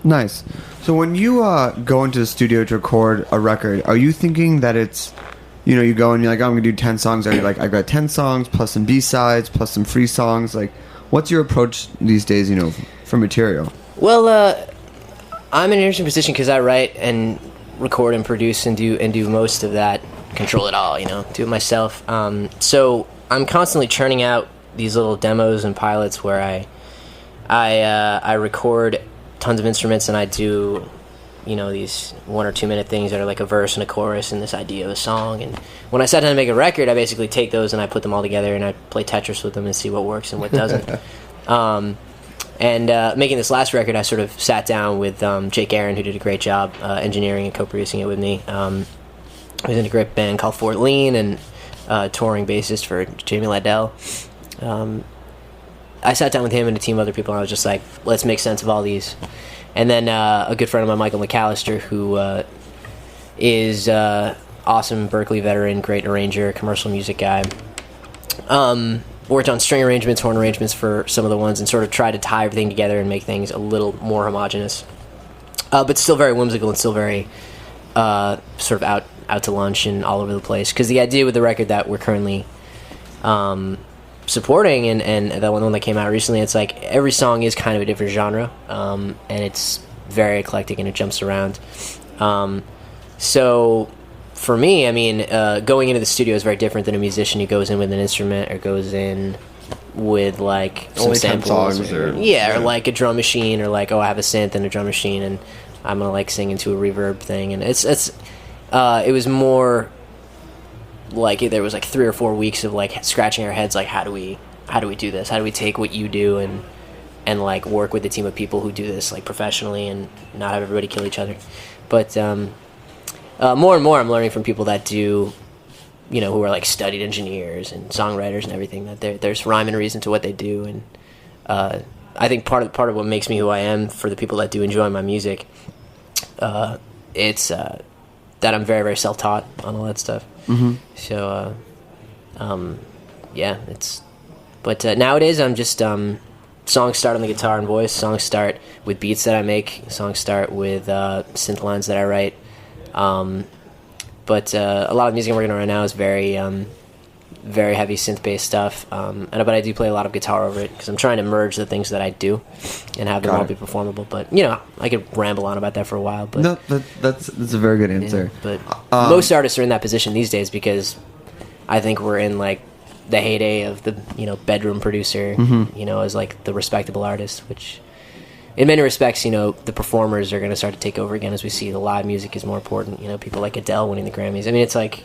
Nice. So when you go into the studio to record a record, are you thinking that it's, you know, you go and you're like, oh, I'm going to do 10 songs. Are you like, I've got 10 songs plus some B-sides plus some free songs? Like, what's your approach these days, you know, for material? Well, I'm in an interesting position because I write and record and produce and do most of that, control it all, you know, do it myself. So I'm constantly churning out these little demos and pilots where I record tons of instruments and I do, you know, these 1 or 2 minute things that are like a verse and a chorus and this idea of a song. And when I sat down to make a record, I basically take those and I put them all together and I play Tetris with them and see what works and what doesn't. And making this last record, I sort of sat down with Jake Aaron, who did a great job engineering and co-producing it with me. He was in a great band called Fort Lean, and touring bassist for Jamie Liddell. I sat down with him and a team of other people, and I was just like, let's make sense of all these. And then a good friend of mine, Michael McAllister, who is awesome Berkeley veteran, great arranger, commercial music guy, worked on string arrangements, horn arrangements for some of the ones, and sort of tried to tie everything together and make things a little more homogenous, but still very whimsical and still very sort of out to lunch and all over the place. Because the idea with the record that we're currently supporting and that one that came out recently, it's like every song is kind of a different genre, and it's very eclectic and it jumps around. So for me, I mean, going into the studio is very different than a musician who goes in with an instrument or goes in with like some Only 10 samples songs or like a drum machine, or like, oh, I have a synth and a drum machine and I'm gonna like sing into a reverb thing. And it was more like there was like 3 or 4 weeks of like scratching our heads, like how do we do this? How do we take what you do and like work with a team of people who do this like professionally and not have everybody kill each other? But more and more I'm learning from people that do, you know, who are like studied engineers and songwriters and everything, that there's rhyme and reason to what they do. And I think part of what makes me who I am, for the people that do enjoy my music, it's that I'm very, very self-taught on all that stuff. Mm-hmm. So but nowadays I'm just songs start on the guitar and voice, songs start with beats that I make, songs start with synth lines that I write. But a lot of music I'm working on right now is very very heavy synth-based stuff, but I do play a lot of guitar over it because I'm trying to merge the things that I do and have them all be performable. But you know, I could ramble on about that for a while. But no, that's a very good answer. Yeah, but most artists are in that position these days because I think we're in like the heyday of the, you know, bedroom producer, you know, as like the respectable artist, which in many respects, you know, the performers are going to start to take over again as we see the live music is more important. You know, people like Adele winning the Grammys. I mean, it's like,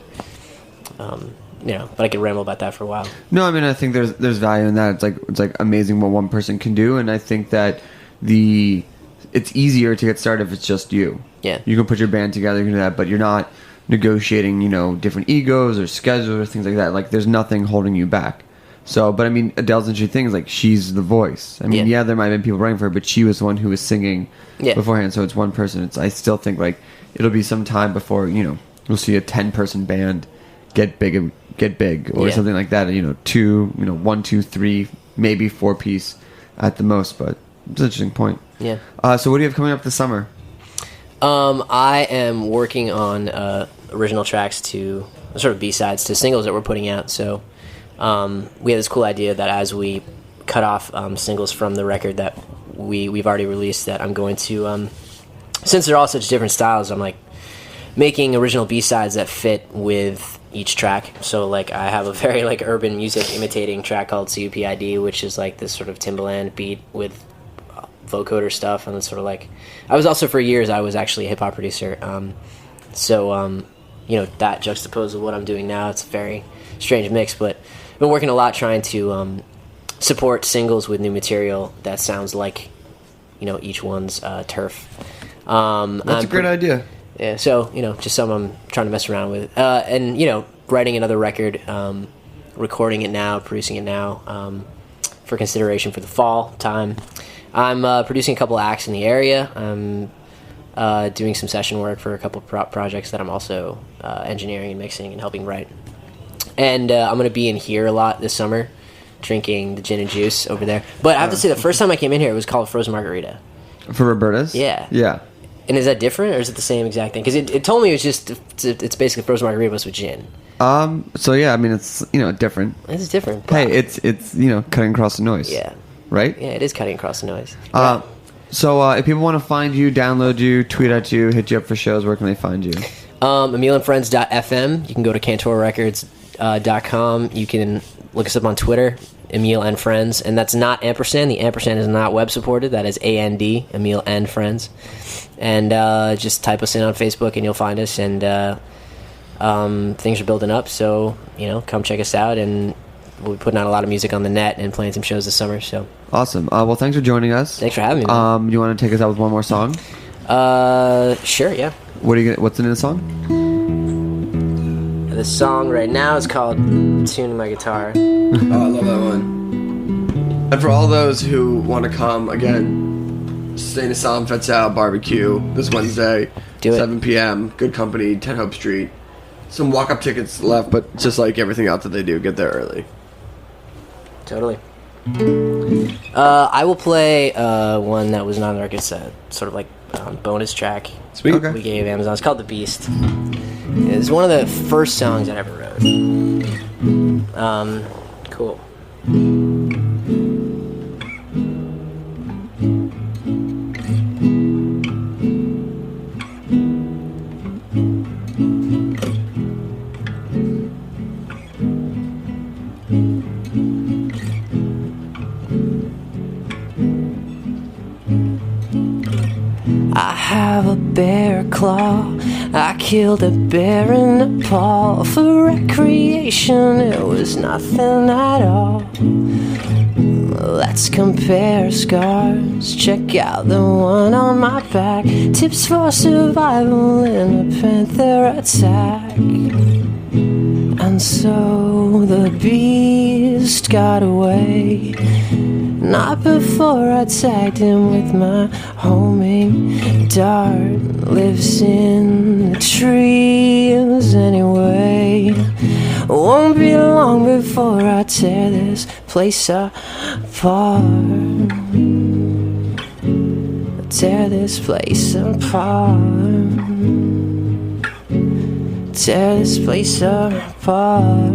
you know, but I could ramble about that for a while. No, I mean, I think there's value in that. It's like amazing what one person can do, and I think that it's easier to get started if it's just you. Yeah, you can put your band together, you can do that, but you're not negotiating, you know, different egos or schedules or things like that. Like, there's nothing holding you back. So, but I mean, Adele's interesting thing is like she's the voice. I mean, there might have been people writing for her, but she was the one who was singing beforehand. So it's one person. I still think like it'll be some time before, you know, we'll see a 10-person band get big or something like that. You know, 1, 2, 3, maybe 4-piece at the most. But it's an interesting point. Yeah. So what do you have coming up this summer? I am working on original tracks to sort of B-sides to singles that we're putting out. So we had this cool idea that as we cut off singles from the record that we've already released, that I'm going to, since they're all such different styles, I'm like making original B-sides that fit with each track. So like I have a very like urban music imitating track called CUPID, which is like this sort of Timbaland beat with vocoder stuff, and it's sort of like, I was also for years I was actually a hip hop producer, you know, that juxtaposed with what I'm doing now, it's a very strange mix. But I've been working a lot trying to support singles with new material that sounds like, you know, each one's turf. That's a great idea. Yeah, so, you know, just something I'm trying to mess around with. And, you know, writing another record, recording it now, producing it now, for consideration for the fall time. I'm producing a couple of acts in the area. I'm doing some session work for a couple of projects that I'm also engineering and mixing and helping write. And I'm going to be in here a lot this summer, drinking the gin and juice over there. But I have to say, the first time I came in here, it was called Frozen Margarita. For Roberta's? Yeah. Yeah. And is that different, or is it the same exact thing? Because it told me it's basically frozen margarita with gin. So yeah, I mean, it's, you know, different. It's different. Hey, it's you know, cutting across the noise. Yeah. Right? Yeah, it is cutting across the noise. So if people want to find you, download you, tweet at you, hit you up for shows, where can they find you? EmilofFriends.fm. You can go to CantorRecords.com. You can look us up on Twitter, Emil and Friends, and that's not ampersand. The ampersand is not web supported. That is AND, Emil and Friends. And just type us in on Facebook and you'll find us. And things are building up, so, you know, come check us out and we'll be putting out a lot of music on the net and playing some shows this summer. So awesome. Well, thanks for joining us. Thanks for having me, man. You want to take us out with one more song? Sure, yeah. What's the name of the song? The song right now is called Tuning My Guitar. Oh, I love that one. And for all those who want to come, again, stay in the Solemn Fette Sau barbecue this Wednesday, 7 p.m., Good Company, 10 Hope Street. Some walk-up tickets left, but just like everything else that they do, get there early. Totally. I will play one that was not on the record set, sort of like bonus track. Sweet. We gave Amazon. It's called The Beast. It's one of the first songs I ever wrote. Cool. I have a bear claw. I killed a bear in Nepal. For recreation, it was nothing at all. Let's compare scars. Check out the one on my back. Tips for survival in a panther attack. And so the beast got away. Not before I tagged him with my homing dart. Lives in the trees anyway. Won't be long before I tear this place apart. Tear this place apart. Tear this place apart.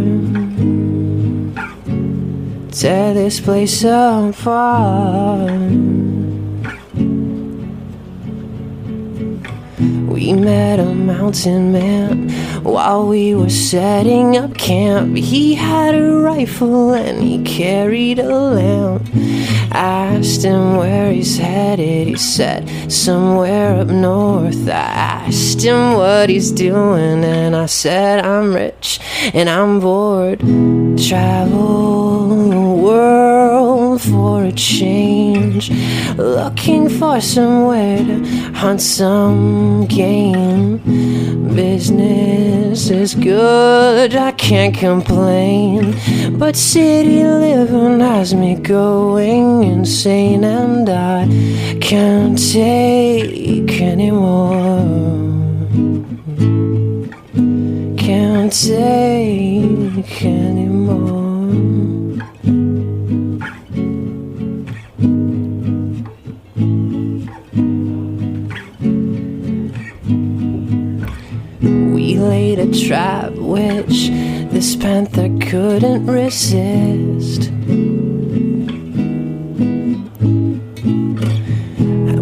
Tear this place apart. We met a mountain man while we were setting up camp. He had a rifle and he carried a lamp. Asked him where he's headed. He said somewhere up north. I asked him what he's doing and I said I'm rich and I'm bored. Travel the world for a change, looking for somewhere to hunt some game. Business is good, I can't complain, but city living has me going insane, and I can't take anymore. Can't take anymore. We laid a trap which this panther couldn't resist.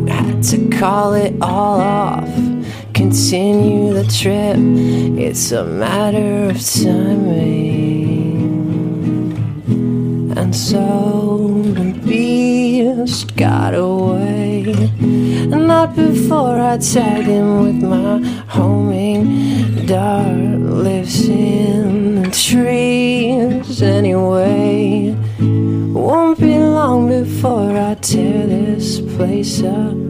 I had to call it all off, continue the trip. It's a matter of timing. And so the beast got away. Not before I tagged him with my homing dart. Lives in the trees anyway. Won't be long before I tear this place apart.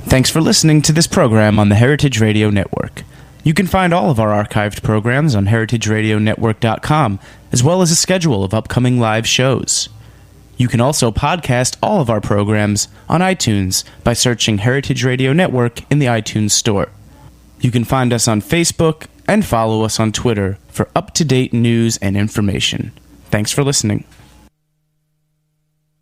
Thanks for listening to this program on the Heritage Radio Network. You can find all of our archived programs on heritageradionetwork.com, as well as a schedule of upcoming live shows. You can also podcast all of our programs on iTunes by searching Heritage Radio Network in the iTunes Store. You can find us on Facebook and follow us on Twitter for up-to-date news and information. Thanks for listening.